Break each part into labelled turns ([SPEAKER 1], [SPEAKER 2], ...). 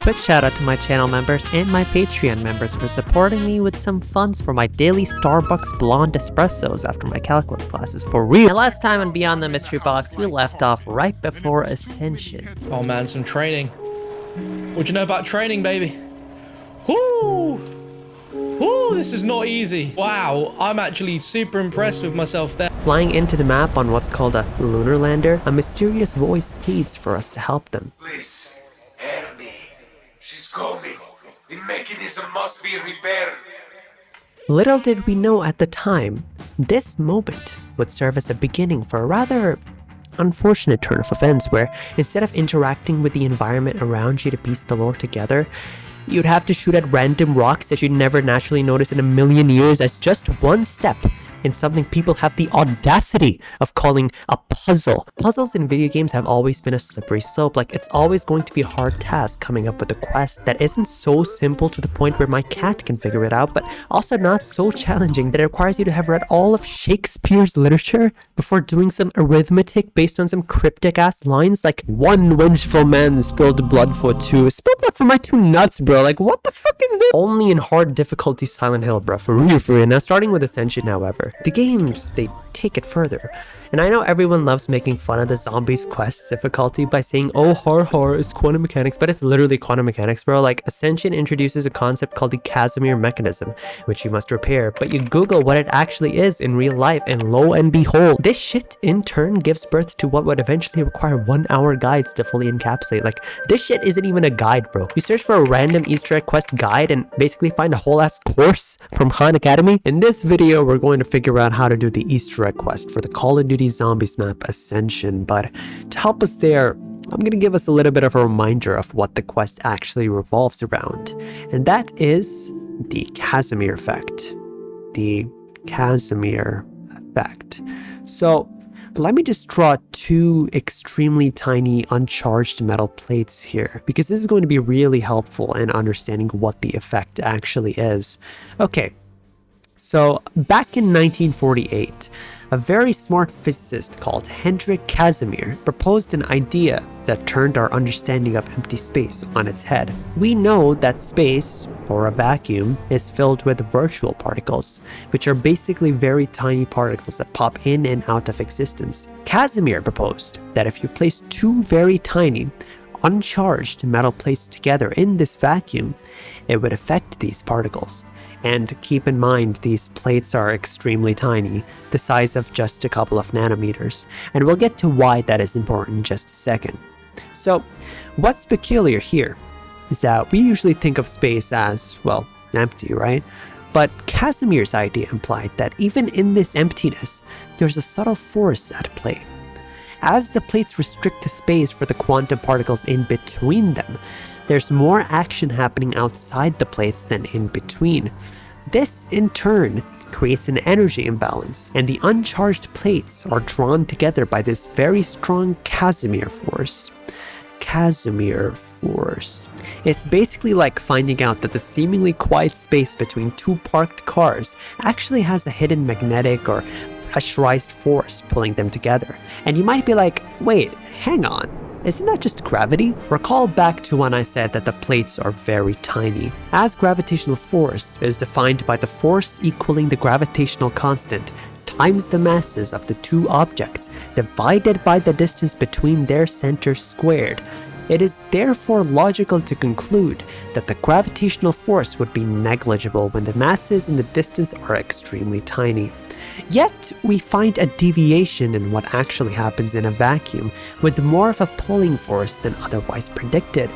[SPEAKER 1] quick shout out to my channel members and my Patreon members for supporting me with some funds for my daily Starbucks blonde espressos after my calculus classes for real. And last time on Beyond the Mystery Box, we left off right before Ascension.
[SPEAKER 2] Oh man, some training. What do you know about training, baby? Whoo! Whoo, this is not easy. Wow, I'm actually super impressed with myself there.
[SPEAKER 1] Flying into the map on what's called a lunar lander, a mysterious voice pleads for us to help them.
[SPEAKER 3] Please, help me. She's coming. The mechanism must be repaired.
[SPEAKER 1] Little did we know at the time, this moment would serve as a beginning for a rather unfortunate turn of events where instead of interacting with the environment around you to piece the lore together, you'd have to shoot at random rocks that you'd never naturally notice in a million years as just one step in something people have the audacity of calling a puzzle. Puzzles in video games have always been a slippery slope. Like, it's always going to be a hard task coming up with a quest that isn't so simple to the point where my cat can figure it out, but also not so challenging that it requires you to have read all of Shakespeare's literature before doing some arithmetic based on some cryptic ass lines like, one vengeful man spilled blood for two. Spill blood for my two nuts, bro. Like, what the fuck is this? Only in hard difficulty Silent Hill, bro. For real, for real. Now, starting with Ascension, however, the games, they take it further. And I know everyone loves making fun of the zombies quest difficulty by saying, oh, har, it's quantum mechanics, but it's literally quantum mechanics, bro. Like, Ascension introduces a concept called the Casimir mechanism, which you must repair, but you Google what it actually is in real life, and lo and behold, this shit in turn gives birth to what would eventually require 1-hour guides to fully encapsulate. Like, this shit isn't even a guide, bro. You search for a random Easter egg quest guide and basically find a whole ass course from Khan Academy. In this video, we're going to figure out how to do the Easter egg quest for the Call of Duty Zombies map Ascension, but to help us there, I'm going to give us a little bit of a reminder of what the quest actually revolves around, and that is the Casimir effect. The Casimir effect. So let me just draw two extremely tiny uncharged metal plates here, because this is going to be really helpful in understanding what the effect actually is. Okay, so back in 1948, a very smart physicist called Hendrik Casimir proposed an idea that turned our understanding of empty space on its head. We know that space, or a vacuum, is filled with virtual particles, which are basically very tiny particles that pop in and out of existence. Casimir proposed that if you place two very tiny, uncharged metal plates together in this vacuum, it would affect these particles. And keep in mind, these plates are extremely tiny, the size of just a couple of nanometers, and we'll get to why that is important in just a second. So, what's peculiar here is that we usually think of space as, well, empty, right? But Casimir's idea implied that even in this emptiness, there's a subtle force at play. As the plates restrict the space for the quantum particles in between them, there's more action happening outside the plates than in between. This, in turn, creates an energy imbalance, and the uncharged plates are drawn together by this very strong Casimir force. Casimir force. It's basically like finding out that the seemingly quiet space between two parked cars actually has a hidden magnetic or pressurized force pulling them together. And you might be like, wait, hang on. Isn't that just gravity? Recall back to when I said that the plates are very tiny, as gravitational force is defined by the force equaling the gravitational constant times the masses of the two objects divided by the distance between their centers squared. It is therefore logical to conclude that the gravitational force would be negligible when the masses and the distance are extremely tiny. Yet, we find a deviation in what actually happens in a vacuum, with more of a pulling force than otherwise predicted.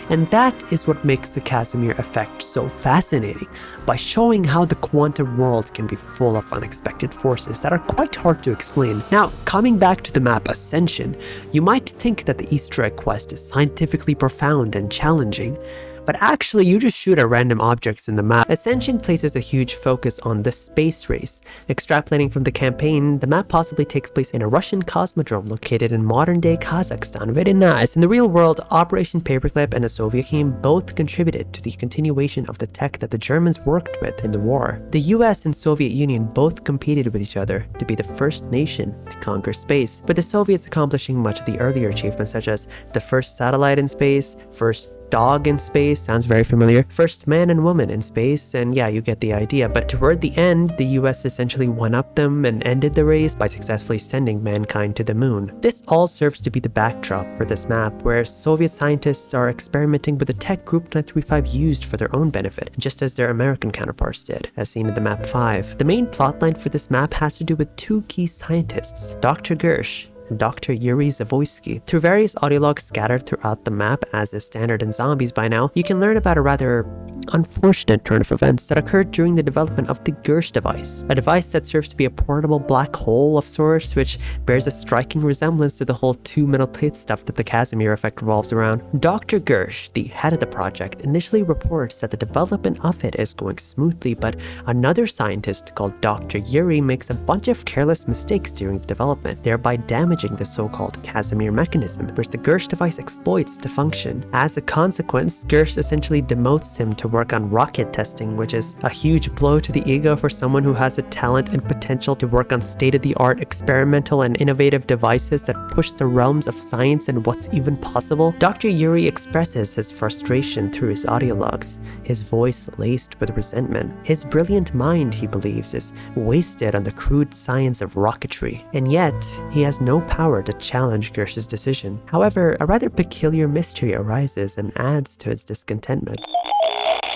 [SPEAKER 1] And that is what makes the Casimir effect so fascinating, by showing how the quantum world can be full of unexpected forces that are quite hard to explain. Now, coming back to the map Ascension, you might think that the Easter egg quest is scientifically profound and challenging, but actually you just shoot at random objects in the map. Ascension places a huge focus on the space race. Extrapolating from the campaign, the map possibly takes place in a Russian cosmodrome located in modern-day Kazakhstan. Very nice. In the real world, Operation Paperclip and the Soviet game both contributed to the continuation of the tech that the Germans worked with in the war. The US and Soviet Union both competed with each other to be the first nation to conquer space, with the Soviets accomplishing much of the earlier achievements such as the first satellite in space, first dog in space, sounds very familiar. First man and woman in space, and yeah, you get the idea. But toward the end, the US essentially one-upped them and ended the race by successfully sending mankind to the moon. This all serves to be the backdrop for this map, where Soviet scientists are experimenting with the tech Group 935 used for their own benefit, just as their American counterparts did, as seen in the map 5. The main plotline for this map has to do with two key scientists, Dr. Gersh and Dr. Yuri Zavoysky. Through various audiologs scattered throughout the map, as is standard in Zombies by now, you can learn about a rather unfortunate turn of events that occurred during the development of the Gersh device, a device that serves to be a portable black hole of sorts, which bears a striking resemblance to the whole two metal plate stuff that the Casimir effect revolves around. Dr. Gersh, the head of the project, initially reports that the development of it is going smoothly, but another scientist called Dr. Yuri makes a bunch of careless mistakes during the development, thereby damaging the so-called Casimir mechanism, which the Gersh device exploits to function. As a consequence, Gersh essentially demotes him to work on rocket testing, which is a huge blow to the ego for someone who has the talent and potential to work on state-of-the-art experimental and innovative devices that push the realms of science and what's even possible. Dr. Yuri expresses his frustration through his audiologs, his voice laced with resentment. His brilliant mind, he believes, is wasted on the crude science of rocketry, and yet he has no power to challenge Gersh's decision. However, a rather peculiar mystery arises and adds to his discontentment.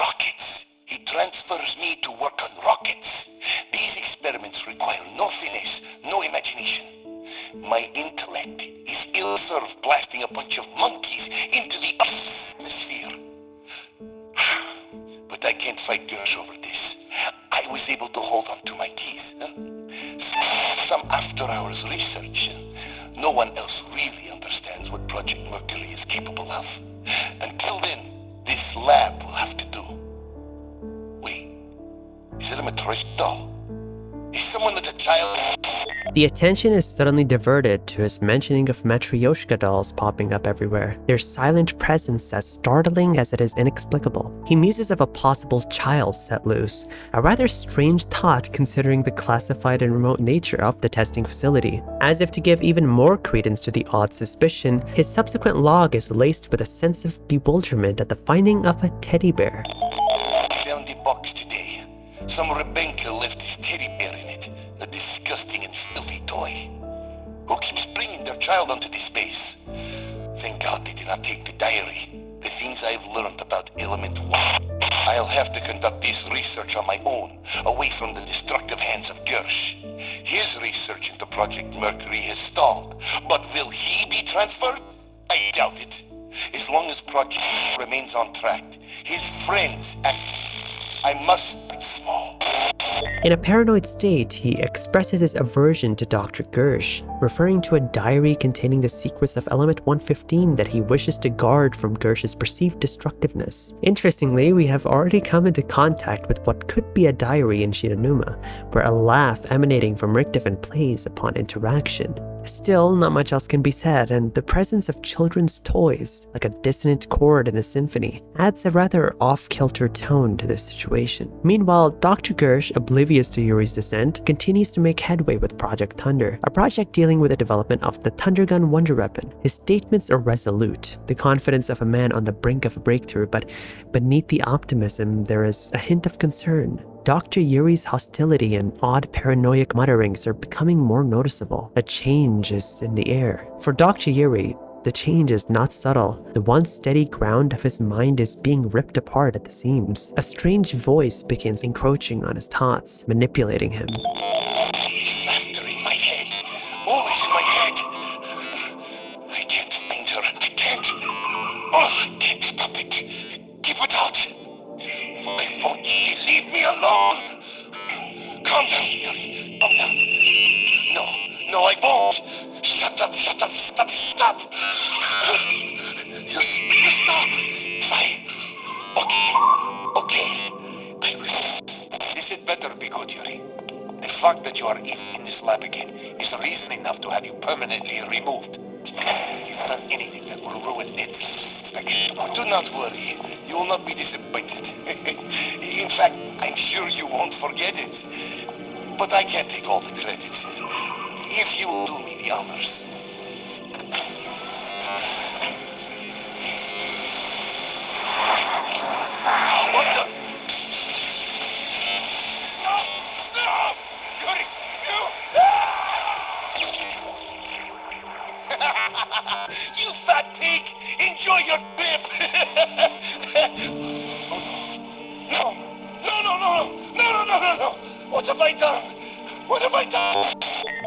[SPEAKER 4] Rockets. He transfers me to work on rockets. These experiments require no finesse, no imagination. My intellect is ill-served blasting a bunch of monkeys into the atmosphere. But I can't fight Gersh over this. I was able to hold on to my keys. Some after-hours research. No one else really understands what Project Mercury is capable of. Until then, this lab will have to do. Wait, is it a matryoshka doll? Is someone at a child?
[SPEAKER 1] The attention is suddenly diverted to his mentioning of Matryoshka dolls popping up everywhere, their silent presence as startling as it is inexplicable. He muses of a possible child set loose, a rather strange thought considering the classified and remote nature of the testing facility. As if to give even more credence to the odd suspicion, his subsequent log is laced with a sense of bewilderment at the finding of a teddy bear.
[SPEAKER 4] I found the box today. Some Rebenka left his teddy bear in it, a disgusting and filthy toy. Who keeps bringing their child onto this base? Thank God they did not take the diary, the things I've learned about Element 1. I'll have to conduct this research on my own, away from the destructive hands of Gersh. His research into Project Mercury has stalled, but will he be transferred? I doubt it. As long as Project remains on track, his friends I must be small.
[SPEAKER 1] In a paranoid state, he expresses his aversion to Dr. Gersh, referring to a diary containing the secrets of Element 115 that he wishes to guard from Gersh's perceived destructiveness. Interestingly, we have already come into contact with what could be a diary in Shiranuma, where a laugh emanating from Richtofen plays upon interaction. Still, not much else can be said, and the presence of children's toys, like a dissonant chord in a symphony, adds a rather off-kilter tone to this situation. Meanwhile, Dr. Gersh, oblivious to Yuri's descent, continues to make headway with Project Thunder, a project dealing with the development of the Thundergun wonder weapon. His statements are resolute, the confidence of a man on the brink of a breakthrough, but beneath the optimism, there is a hint of concern. Dr. Yuri's hostility and odd paranoiac mutterings are becoming more noticeable. A change is in the air. For Dr. Yuri, the change is not subtle. The once steady ground of his mind is being ripped apart at the seams. A strange voice begins encroaching on his thoughts, manipulating him.
[SPEAKER 4] This laughter in my head. Always in my head. I can't find her. I can't. Oh, I can't stop it. Keep it out. Why won't she leave me alone? Calm down, Yuri. Calm down. No, I won't. Shut up. Stop. You stop. Fine. Okay. I will. This had better be good, Yuri. The fact that you are even in this lab again is reason enough to have you permanently removed. You've done anything that will ruin its inspection. Do not worry. You will not be disappointed. In fact, I'm sure you won't forget it. But I can't take all the credit. If you will do me the honors. No! No, no, no, no, no, no, no, no! What have I done? What have I done?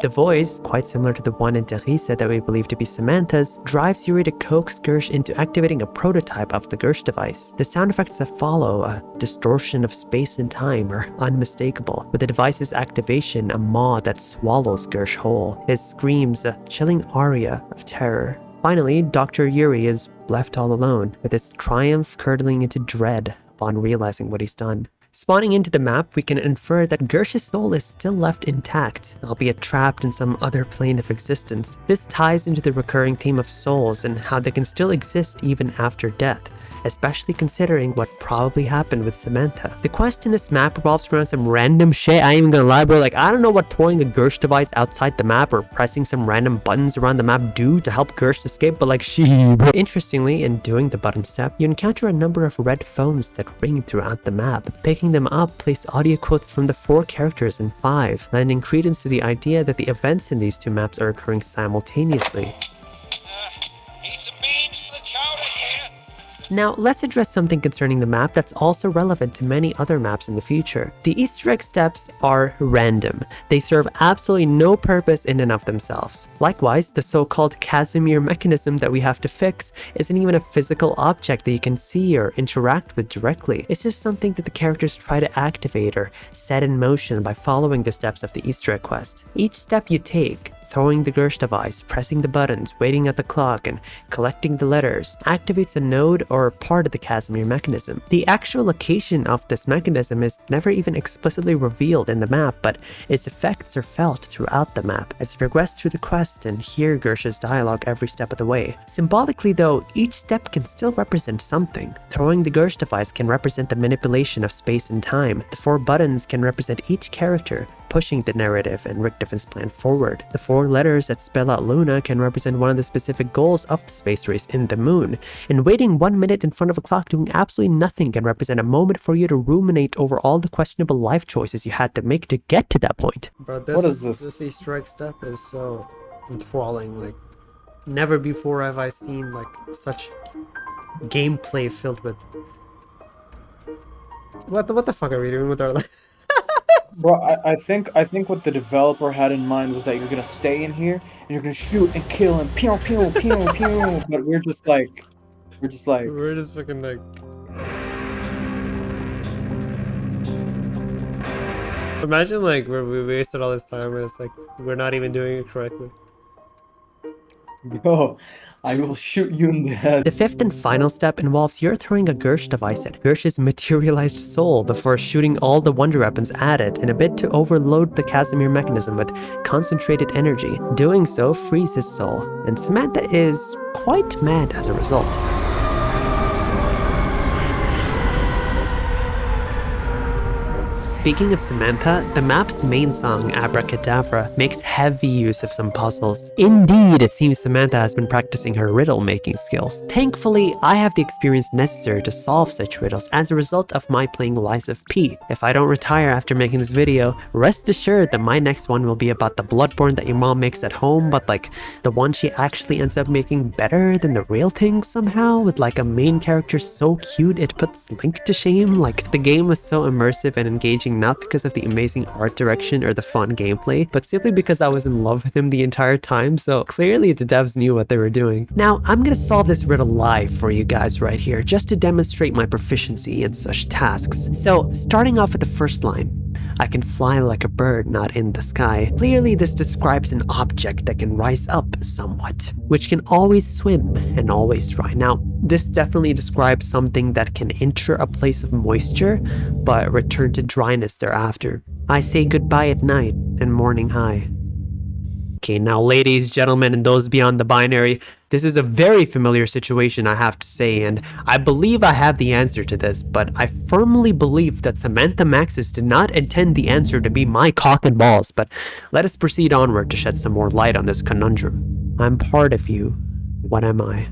[SPEAKER 1] The voice, quite similar to the one in Teresa that we believe to be Samantha's, drives Yuri to coax Gersh into activating a prototype of the Gersh device. The sound effects that follow, a distortion of space and time, are unmistakable, with the device's activation a maw that swallows Gersh whole. His screams a chilling aria of terror. Finally, Dr. Yuri is left all alone, with his triumph curdling into dread upon realizing what he's done. Spawning into the map, we can infer that Gersh's soul is still left intact, albeit trapped in some other plane of existence. This ties into the recurring theme of souls and how they can still exist even after death, especially considering what probably happened with Samantha. The quest in this map revolves around some random shit. I ain't even gonna lie, bro. Like, I don't know what throwing a Gersh device outside the map or pressing some random buttons around the map do to help Gersh escape, but like, Interestingly, in doing the button step, you encounter a number of red phones that ring throughout the map. Picking them up place audio quotes from the 4 characters in 5, lending credence to the idea that the events in these 2 maps are occurring simultaneously.
[SPEAKER 4] Need some beans for the chowder here.
[SPEAKER 1] Now, let's address something concerning the map that's also relevant to many other maps in the future. The Easter egg steps are random. They serve absolutely no purpose in and of themselves. Likewise, the so-called Casimir mechanism that we have to fix isn't even a physical object that you can see or interact with directly. It's just something that the characters try to activate or set in motion by following the steps of the Easter egg quest. Each step you take, throwing the Gersh device, pressing the buttons, waiting at the clock, and collecting the letters, activates a node or part of the Casimir mechanism. The actual location of this mechanism is never even explicitly revealed in the map, but its effects are felt throughout the map as you progress through the quest and hear Gersh's dialogue every step of the way. Symbolically though, each step can still represent something. Throwing the Gersh device can represent the manipulation of space and time. The 4 buttons can represent each character, pushing the narrative and Richtoven's plan forward. The 4 letters that spell out Luna can represent one of the specific goals of the space race in the moon, and waiting 1 minute in front of a clock doing absolutely nothing can represent a moment for you to ruminate over all the questionable life choices you had to make to get to that point. Bro,
[SPEAKER 5] What is this?
[SPEAKER 1] This Easter egg step is so enthralling. Like, never before have I seen like such gameplay filled with... What the fuck are we doing with our life?
[SPEAKER 5] Bro, I think what the developer had in mind was that you're gonna stay in here and you're gonna shoot and kill and pew pew pew pew. But we're just fucking like. Imagine like where we wasted all this time and it's like we're not even doing it correctly. Bro, I will shoot you in the head.
[SPEAKER 1] The 5th and final step involves your throwing a Gersh device at Gersh's materialized soul before shooting all the wonder weapons at it in a bid to overload the Casimir mechanism with concentrated energy. Doing so frees his soul, and Samantha is quite mad as a result. Speaking of Samantha, the map's main song, Abracadavre, makes heavy use of some puzzles. Indeed, it seems Samantha has been practicing her riddle-making skills. Thankfully, I have the experience necessary to solve such riddles as a result of my playing Lies of P. If I don't retire after making this video, rest assured that my next one will be about the Bloodborne that your mom makes at home, but like, the one she actually ends up making better than the real thing somehow, with like a main character so cute it puts Link to shame. Like, the game was so immersive and engaging not because of the amazing art direction or the fun gameplay, but simply because I was in love with him the entire time, so clearly the devs knew what they were doing. Now, I'm gonna solve this riddle live for you guys right here, just to demonstrate my proficiency in such tasks. So, starting off with the first line, I can fly like a bird, not in the sky. Clearly, this describes an object that can rise up somewhat, which can always swim and always dry. Now, this definitely describes something that can enter a place of moisture, but return to dryness thereafter. I say goodbye at night and morning high. Okay, now ladies, gentlemen, and those beyond the binary, this is a very familiar situation, I have to say, and I believe I have the answer to this, but I firmly believe that Samantha Maxis did not intend the answer to be my cock and balls, but let us proceed onward to shed some more light on this conundrum. I'm part of you. What am I?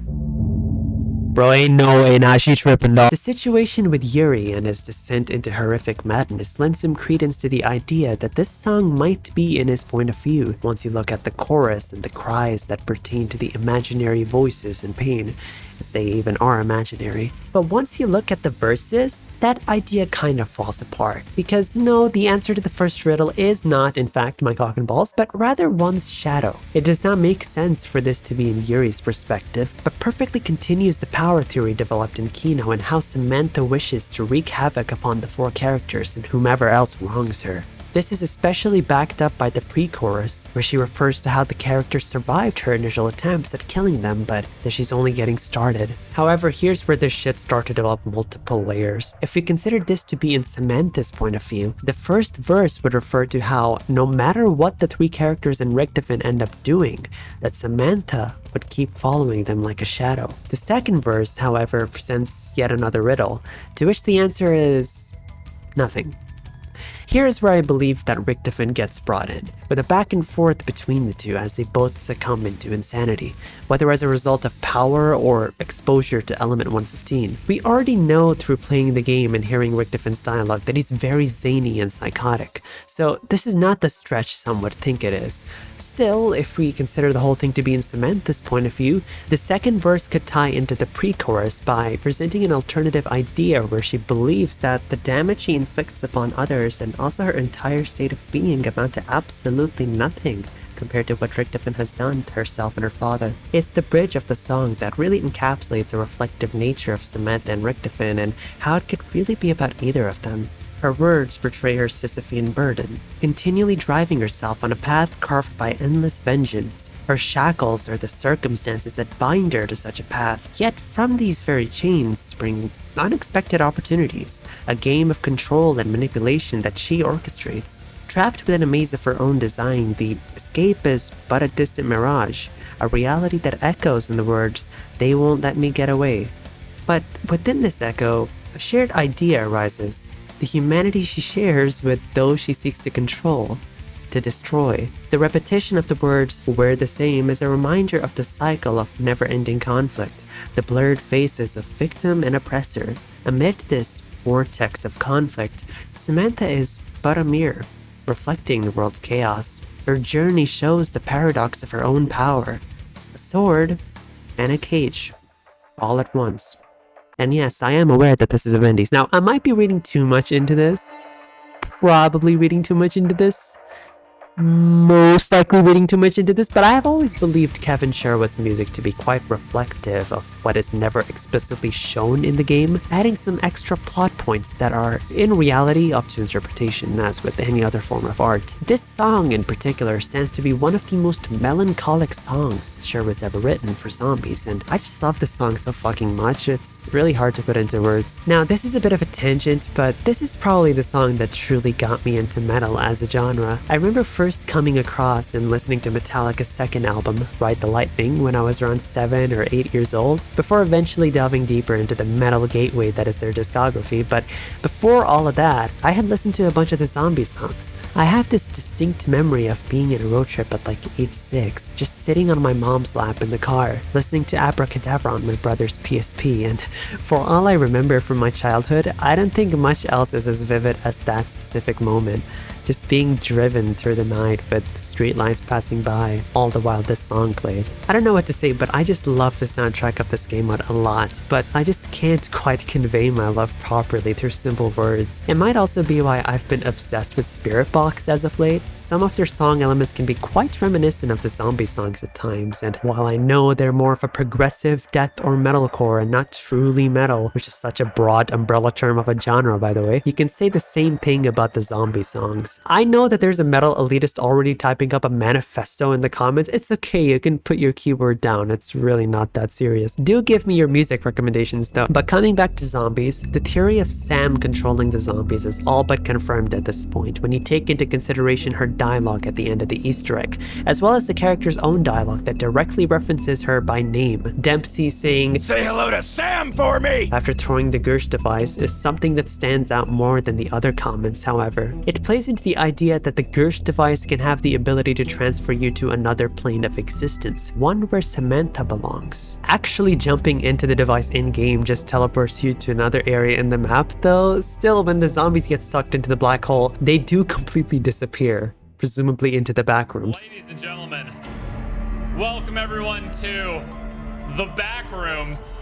[SPEAKER 1] Bro, ain't no way, nah, she tripping, dog. The situation with Yuri and his descent into horrific madness lends some credence to the idea that this song might be in his point of view once you look at the chorus and the cries that pertain to the imaginary voices and pain. if they even are imaginary. But once you look at the verses, that idea kind of falls apart. Because no, the answer to the first riddle is not, in fact, my cock and balls, but rather one's shadow. It does not make sense for this to be in Yuri's perspective, but perfectly continues the power theory developed in Kino and how Samantha wishes to wreak havoc upon the four characters and whomever else wrongs her. This is especially backed up by the pre-chorus, where she refers to how the characters survived her initial attempts at killing them, but that she's only getting started. However, here's where this shit starts to develop multiple layers. If we consider this to be in Samantha's point of view, the first verse would refer to how, no matter what the three characters in Richtofen end up doing, that Samantha would keep following them like a shadow. The second verse, however, presents yet another riddle, to which the answer is nothing. Here is where I believe that Richtofen gets brought in, with a back and forth between the two as they both succumb into insanity, whether as a result of power or exposure to element 115. We already know through playing the game and hearing Richtofen's dialogue that he's very zany and psychotic, so this is not the stretch some would think it is. Still, if we consider the whole thing to be in Samantha's point of view, the second verse could tie into the pre-chorus by presenting an alternative idea where she believes that the damage she inflicts upon others and also her entire state of being amount to absolutely nothing compared to what Richtofen has done to herself and her father. It's the bridge of the song that really encapsulates the reflective nature of Samantha and Richtofen and how it could really be about either of them. Her words portray her Sisyphean burden, continually driving herself on a path carved by endless vengeance. Her shackles are the circumstances that bind her to such a path, yet from these very chains spring unexpected opportunities, a game of control and manipulation that she orchestrates. Trapped within a maze of her own design, the escape is but a distant mirage, a reality that echoes in the words, "They won't let me get away." But within this echo, a shared idea arises. The humanity she shares with those she seeks to control, to destroy. The repetition of the words, "we're the same," is a reminder of the cycle of never-ending conflict, the blurred faces of victim and oppressor. Amid this vortex of conflict, Samantha is but a mirror, reflecting the world's chaos. Her journey shows the paradox of her own power. A sword and a cage, all at once. And yes, I am aware that this is a Wendy's. Now, I might be reading too much into this. Probably reading too much into this. Most likely reading too much into this, but I have always believed Kevin Sherwood's music to be quite reflective of what is never explicitly shown in the game, adding some extra plot points that are, in reality, up to interpretation, as with any other form of art. This song in particular stands to be one of the most melancholic songs Sherwood's ever written for zombies, and I just love this song so fucking much, it's really hard to put into words. Now, this is a bit of a tangent, but this is probably the song that truly got me into metal as a genre. I remember first coming across and listening to Metallica's second album, Ride the Lightning, when I was around 7 or 8 years old, before eventually delving deeper into the metal gateway that is their discography. But before all of that, I had listened to a bunch of the zombie songs. I have this distinct memory of being in a road trip at like age 6, just sitting on my mom's lap in the car, listening to Abracadavre on my brother's PSP, and for all I remember from my childhood, I don't think much else is as vivid as that specific moment. Just being driven through the night with streetlights passing by, all the while this song played. I don't know what to say, but I just love the soundtrack of this game mode a lot, but I just can't quite convey my love properly through simple words. It might also be why I've been obsessed with Spirit Box as of late. Some of their song elements can be quite reminiscent of the zombie songs at times, and while I know they're more of a progressive death or metalcore and not truly metal, which is such a broad umbrella term of a genre by the way, you can say the same thing about the zombie songs. I know that there's a metal elitist already typing up a manifesto in the comments. It's okay, you can put your keyboard down, it's really not that serious. Do give me your music recommendations though. But coming back to zombies, the theory of Sam controlling the zombies is all but confirmed at this point when you take into consideration her dialogue at the end of the Easter egg, as well as the character's own dialogue that directly references her by name. Dempsey saying,
[SPEAKER 4] "Say hello to Sam for me!"
[SPEAKER 1] after throwing the Gersh device is something that stands out more than the other comments, however. It plays into the idea that the Gersh device can have the ability to transfer you to another plane of existence, one where Samantha belongs. Actually jumping into the device in-game just teleports you to another area in the map, though still when the zombies get sucked into the black hole, they do completely disappear, presumably into the back rooms.
[SPEAKER 6] Ladies and gentlemen, welcome everyone to the back rooms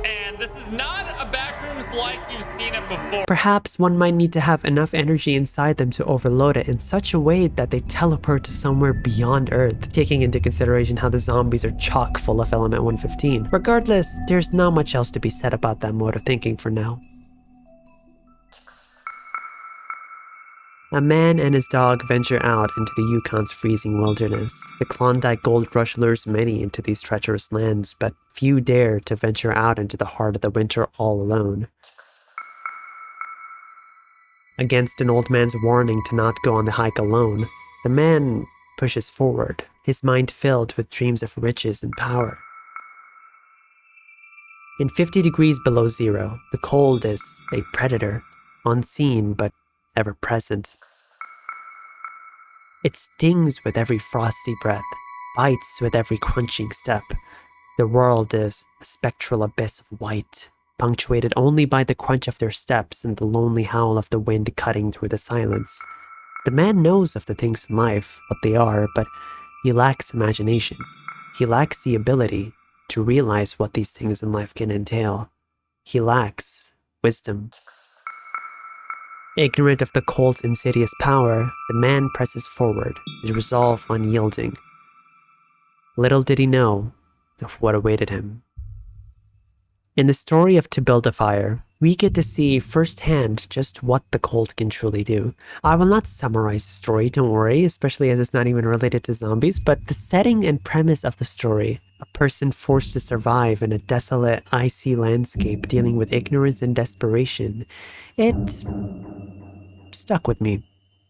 [SPEAKER 6] And this is not a backrooms like you've seen it before.
[SPEAKER 1] Perhaps one might need to have enough energy inside them to overload it in such a way that they teleport to somewhere beyond Earth, taking into consideration how the zombies are chock full of element 115. Regardless, there's not much else to be said about that mode of thinking for now. A man and his dog venture out into the Yukon's freezing wilderness. The Klondike Gold Rush lures many into these treacherous lands, but few dare to venture out into the heart of the winter all alone. Against an old man's warning to not go on the hike alone, the man pushes forward, his mind filled with dreams of riches and power. In 50 degrees below zero, the cold is a predator, unseen but ever present. It stings with every frosty breath, bites with every crunching step. The world is a spectral abyss of white, punctuated only by the crunch of their steps and the lonely howl of the wind cutting through the silence. The man knows of the things in life, what they are, but he lacks imagination. He lacks the ability to realize what these things in life can entail. He lacks wisdom. Ignorant of the cold's insidious power, the man presses forward, his resolve unyielding. Little did he know of what awaited him. In the story of To Build a Fire, we get to see firsthand just what the cold can truly do. I will not summarize the story, don't worry, especially as it's not even related to zombies, but the setting and premise of the story, a person forced to survive in a desolate, icy landscape dealing with ignorance and desperation, it stuck with me.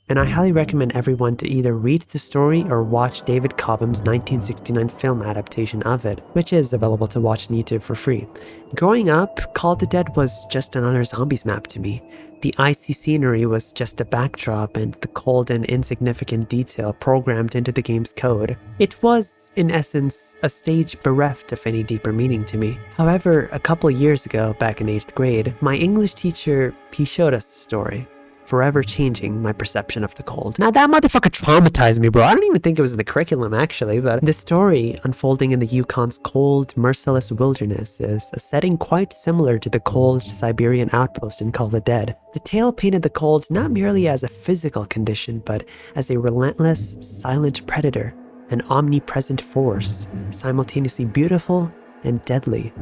[SPEAKER 1] And I highly recommend everyone to either read the story or watch David Cobham's 1969 film adaptation of it, which is available to watch on YouTube for free. Growing up, Call of the Dead was just another zombies map to me. The icy scenery was just a backdrop and the cold and insignificant detail programmed into the game's code. It was, in essence, a stage bereft of any deeper meaning to me. However, a couple years ago, back in 8th grade, my English teacher, he showed us the story, forever changing my perception of the cold. Now that motherfucker traumatized me, bro. I don't even think it was in the curriculum, actually, but the story unfolding in the Yukon's cold, merciless wilderness is a setting quite similar to the cold Siberian outpost in Call of the Dead. The tale painted the cold not merely as a physical condition, but as a relentless, silent predator, an omnipresent force, simultaneously beautiful and deadly.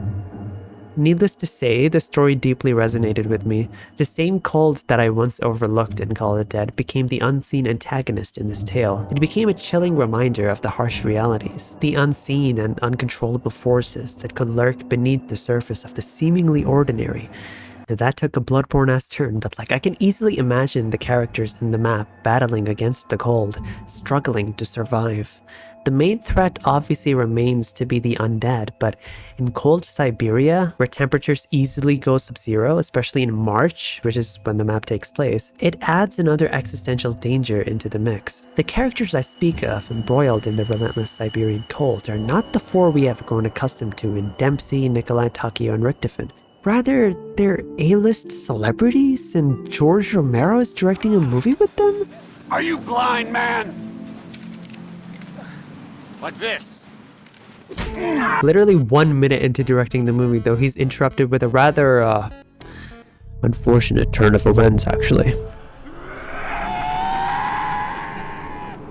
[SPEAKER 1] Needless to say, the story deeply resonated with me. The same cold that I once overlooked in Call of the Dead became the unseen antagonist in this tale. It became a chilling reminder of the harsh realities, the unseen and uncontrollable forces that could lurk beneath the surface of the seemingly ordinary. And that took a Bloodborne-ass turn, but I can easily imagine the characters in the map battling against the cold, struggling to survive. The main threat obviously remains to be the undead, but in cold Siberia, where temperatures easily go sub-zero, especially in March, which is when the map takes place, it adds another existential danger into the mix. The characters I speak of embroiled in the relentless Siberian cold are not the four we have grown accustomed to in Dempsey, Nikolai, Takio, and Richtofen. Rather, they're A-list celebrities, and George Romero is directing a movie with them?
[SPEAKER 7] Are you blind, man? Like this.
[SPEAKER 1] Literally 1 minute into directing the movie, though, he's interrupted with a rather, unfortunate turn of events, actually.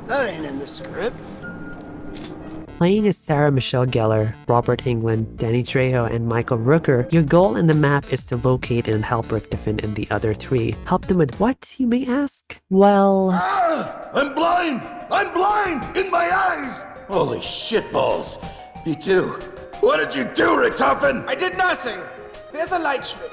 [SPEAKER 8] That ain't in the script.
[SPEAKER 1] Playing as Sarah Michelle Gellar, Robert Englund, Danny Trejo, and Michael Rooker, your goal in the map is to locate and help Richtofen and the other three. Help them with what, you may ask? Well...
[SPEAKER 9] I'm blind! I'm blind! In my eyes! Holy shitballs. Me too. What did you do, Richtofen?
[SPEAKER 8] I did nothing. There's a light switch.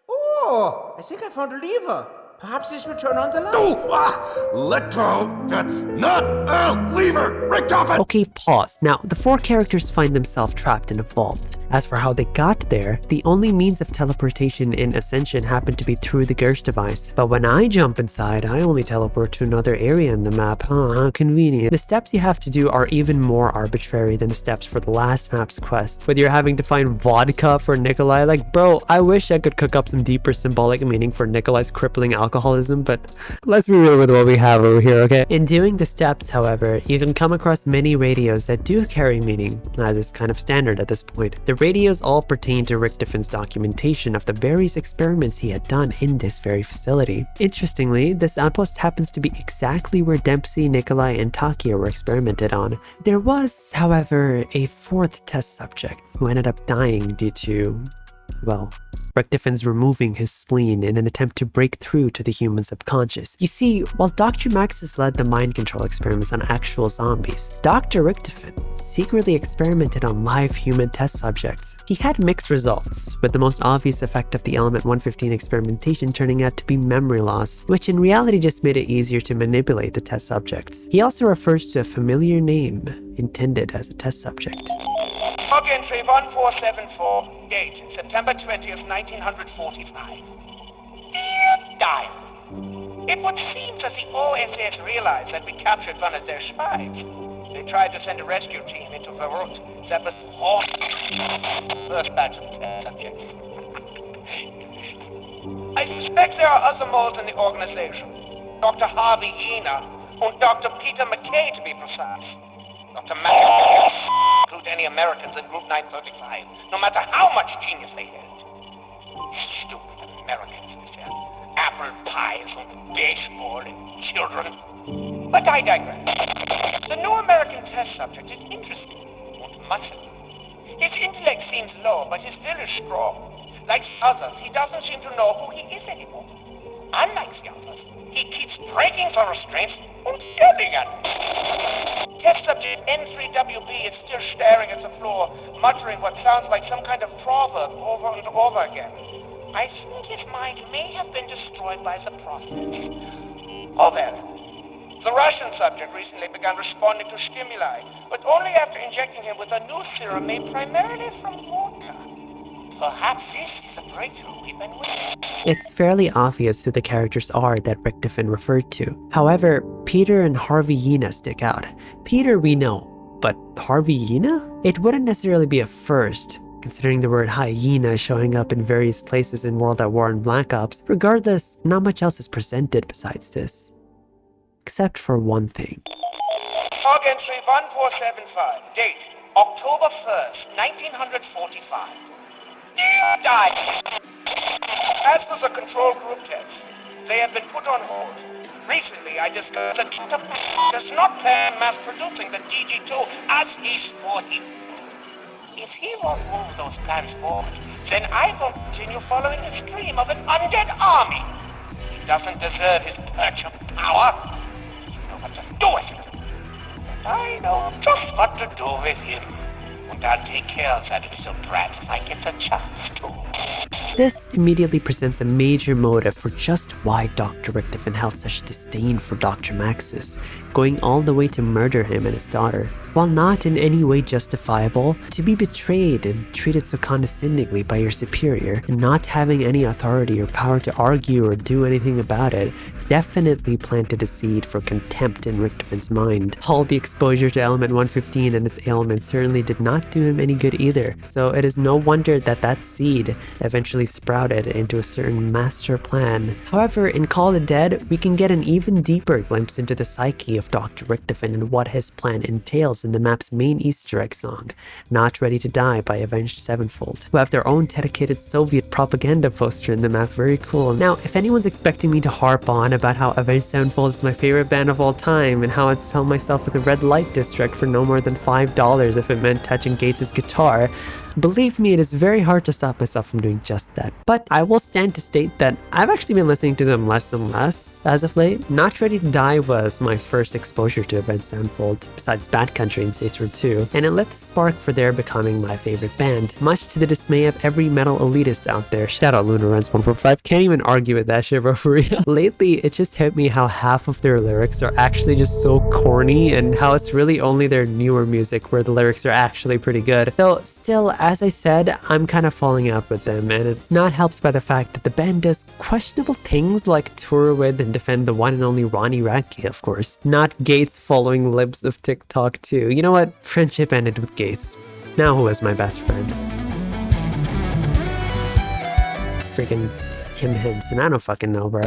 [SPEAKER 8] Oh, I think I found a lever. Perhaps this will turn on the light.
[SPEAKER 9] Oh, let go. That's not a lever, Richtofen!
[SPEAKER 1] Okay, pause. Now, the four characters find themselves trapped in a vault. As for how they got there, the only means of teleportation in Ascension happened to be through the Gersh device. But when I jump inside, I only teleport to another area in the map. How convenient. The steps you have to do are even more arbitrary than the steps for the last map's quest. Whether you're having to find vodka for Nikolai, bro, I wish I could cook up some deeper symbolic meaning for Nikolai's crippling alcoholism, but let's be real with what we have over here, okay? In doing the steps, however, you can come across many radios that do carry meaning, as is kind of standard at this point. The radios all pertain to Richtofon's documentation of the various experiments he had done in this very facility. Interestingly, this outpost happens to be exactly where Dempsey, Nikolai, and Takia were experimented on. There was, however, a fourth test subject who ended up dying due to, well, Richtofon's removing his spleen in an attempt to break through to the human subconscious. You see, while Dr. Maxis led the mind control experiments on actual zombies, Dr. Richtofon secretly experimented on live human test subjects. He had mixed results, with the most obvious effect of the element 115 experimentation turning out to be memory loss, which in reality just made it easier to manipulate the test subjects. He also refers to a familiar name intended as a test subject.
[SPEAKER 8] Log entry 1474, date September 20th, 1945. Dear Dial, it would seem that the OSS realized that we captured one of their spies. They tried to send a rescue team into Beirut. That was all first batch of test subjects. I suspect there are other moles in the organization. Dr. Harvey Yena and Dr. Peter McKay, to be precise. Dr. McKay include any Americans in Group 935, no matter how much genius they held. Stupid Americans with their apple pies and baseball and children. But I digress. The new American test subject is interesting and muscular. His intellect seems low, but his will is strong. Like others, he doesn't seem to know who he is anymore. Unlike the others, he keeps breaking the restraints and yelling at me. Test subject N3WB is still staring at the floor, muttering what sounds like some kind of proverb over and over again. I think his mind may have been destroyed by the process. Oh well. The Russian subject recently began responding to stimuli, but only after injecting him with a new serum made primarily from vodka. Perhaps this is a breakthrough we've been waiting.
[SPEAKER 1] It's fairly obvious who the characters are that Richtofon referred to. However, Peter and Harvey Yena stick out. Peter we know, but Harvey Yena? It wouldn't necessarily be a first, considering the word hyena showing up in various places in World at War and Black Ops. Regardless, not much else is presented besides this. Except for one thing.
[SPEAKER 8] Log entry 1475, date October 1st, 1945. Dear Dial, as for the control group tests, they have been put on hold. Recently, I discovered that Dr. does not plan mass producing the DG2 as he swore he would. If he won't move those plans forward, then I will continue following his dream of an undead army. He doesn't deserve his perch of power. He doesn't know what to do with it. And I know just what to do with him. And I'll take care of that little brat if I get the chance to.
[SPEAKER 1] This immediately presents a major motive for just why Dr. Richtofon held such disdain for Dr. Maxis, going all the way to murder him and his daughter. While not in any way justifiable, to be betrayed and treated so condescendingly by your superior, and not having any authority or power to argue or do anything about it, definitely planted a seed for contempt in Richtofon's mind. All the exposure to element 115 and its ailments certainly did not do him any good either, so it is no wonder that that seed eventually sprouted into a certain master plan. However, in Call the Dead, we can get an even deeper glimpse into the psyche of Dr. Richtofon and what his plan entails in the map's main Easter egg song, Not Ready to Die by Avenged Sevenfold, who have their own dedicated Soviet propaganda poster in the map. Very cool. Now, if anyone's expecting me to harp on about how Avenged Sevenfold is my favorite band of all time and how I'd sell myself with a red light district for no more than $5 if it meant touching Gates' guitar, believe me, it is very hard to stop myself from doing just that. But I will stand to state that I've actually been listening to them less and less as of late. Not Ready to Die was my first exposure to Avenged Sevenfold, besides Bad Country and Saints Row 2, and it lit the spark for their becoming my favorite band, much to the dismay of every metal elitist out there. Shout out Lunar Runs 145, can't even argue with that shit, bro, for real. Lately, it just hit me how half of their lyrics are actually just so corny, and how it's really only their newer music where the lyrics are actually pretty good. Though still, as I said, I'm kind of falling out with them, and it's not helped by the fact that the band does questionable things like tour with and defend the one and only Ronnie Radke, of course. Not Gates following libs of TikTok too. You know what? Friendship ended with Gates. Now who is my best friend? Freaking Kim Henson. I don't fucking know, bro.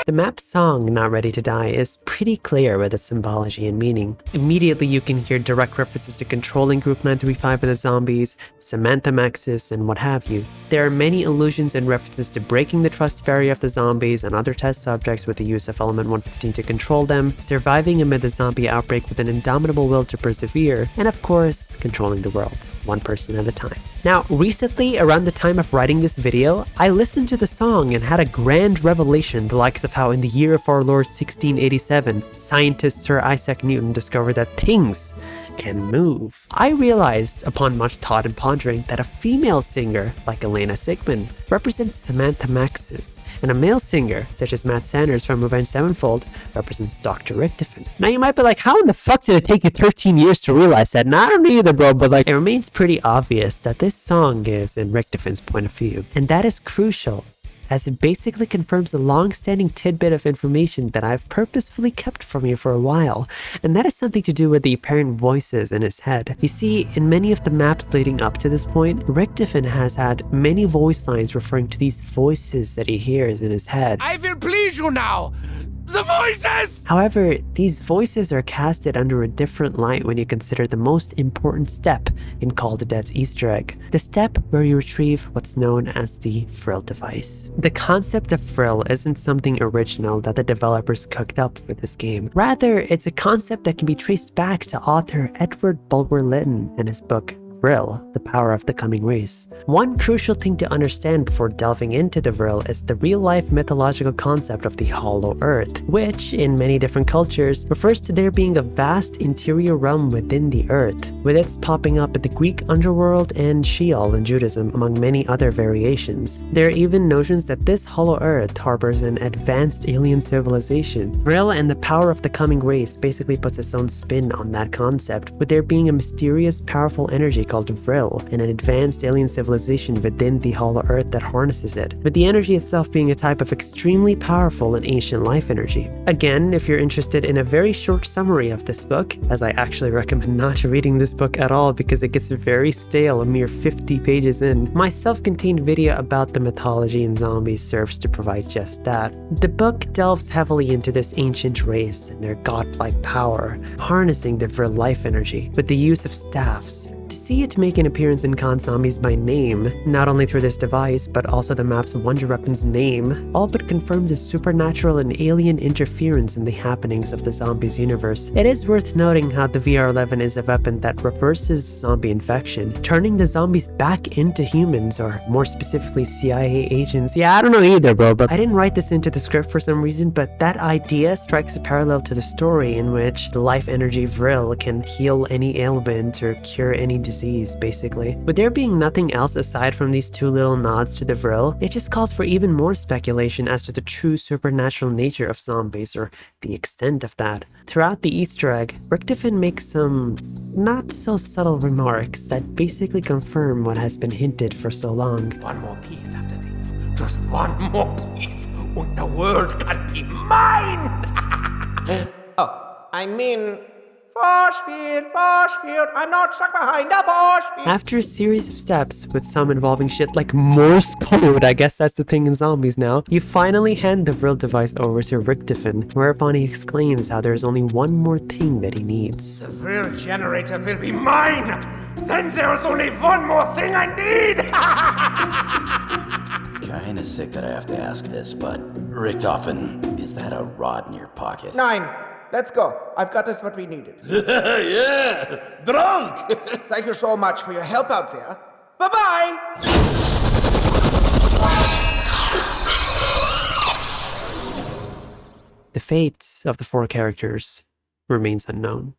[SPEAKER 1] The map's song, Not Ready to Die, is pretty clear with its symbology and meaning. Immediately you can hear direct references to controlling Group 935 and the zombies, Samantha Maxis, and what have you. There are many allusions and references to breaking the trust barrier of the zombies and other test subjects with the use of Element 115 to control them, surviving amid the zombie outbreak with an indomitable will to persevere, and of course, controlling the world, one person at a time. Now, recently, around the time of writing this video, I listened to the song and had a grand revelation, the likes of how in the year of our Lord 1687, scientist Sir Isaac Newton discovered that things can move. I realized, upon much thought and pondering, that a female singer, like Elena Sigmund, represents Samantha Maxis, and a male singer, such as Matt Sanders from Avenged Sevenfold, represents Dr. Richtofen. Now you might be like, how in the fuck did it take you 13 years to realize that? And I don't know either, bro, but like, it remains pretty obvious that this song is in Richtofen's point of view. And that is crucial, as it basically confirms a long-standing tidbit of information that I've purposefully kept from you for a while, and that is something to do with the apparent voices in his head. You see, in many of the maps leading up to this point, Richtofen has had many voice lines referring to these voices that he hears in his head.
[SPEAKER 7] I will please you now. The voices!
[SPEAKER 1] However, these voices are casted under a different light when you consider the most important step in CoDZombies Easter Egg, the step where you retrieve what's known as the Frill device. The concept of Frill isn't something original that the developers cooked up for this game. Rather, it's a concept that can be traced back to author Edward Bulwer-Lytton in his book Vril, The Power of the Coming Race. One crucial thing to understand before delving into the Vril is the real-life mythological concept of the Hollow Earth, which, in many different cultures, refers to there being a vast interior realm within the Earth, with its popping up in the Greek underworld and Sheol in Judaism, among many other variations. There are even notions that this Hollow Earth harbors an advanced alien civilization. Vril and the Power of the Coming Race basically puts its own spin on that concept, with there being a mysterious, powerful energy called Vril, and an advanced alien civilization within the Hollow Earth that harnesses it, with the energy itself being a type of extremely powerful and ancient life energy. Again, if you're interested in a very short summary of this book, as I actually recommend not reading this book at all because it gets very stale a mere 50 pages in, my self-contained video about the mythology and zombies serves to provide just that. The book delves heavily into this ancient race and their godlike power, harnessing the Vril life energy with the use of staffs. To see it make an appearance in CoDZombies by name, not only through this device, but also the map's wonder weapon's name, all but confirms a supernatural and alien interference in the happenings of the zombies universe. It is worth noting how the VR-11 is a weapon that reverses zombie infection, turning the zombies back into humans, or more specifically CIA agents. Yeah, I don't know either, bro, but I didn't write this into the script for some reason, but that idea strikes a parallel to the story in which the life energy Vril can heal any ailment or cure any disease, basically. With there being nothing else aside from these two little nods to the Vril, it just calls for even more speculation as to the true supernatural nature of zombies, or the extent of that. Throughout the Easter egg, Richtofen makes some not so subtle remarks that basically confirm what has been hinted for so long.
[SPEAKER 7] One more piece after this. Just one more piece, and the world can be mine!
[SPEAKER 8] Oh, I mean... Force field, I'm not stuck behind the force field.
[SPEAKER 1] After a series of steps, with some involving shit like Morse code, I guess that's the thing in zombies now, you finally hand the Vril device over to Richtofen, whereupon he exclaims how there's only one more thing that he needs.
[SPEAKER 7] The Vril generator will be mine! Then there's only one more thing I need!
[SPEAKER 10] Kinda sick that I have to ask this, but Richtofen, is that a rod in your pocket?
[SPEAKER 8] 9. Let's go. I've got us what we needed.
[SPEAKER 9] Yeah, drunk!
[SPEAKER 8] Thank you so much for your help out there. Bye-bye!
[SPEAKER 1] The fate of the 4 characters remains unknown.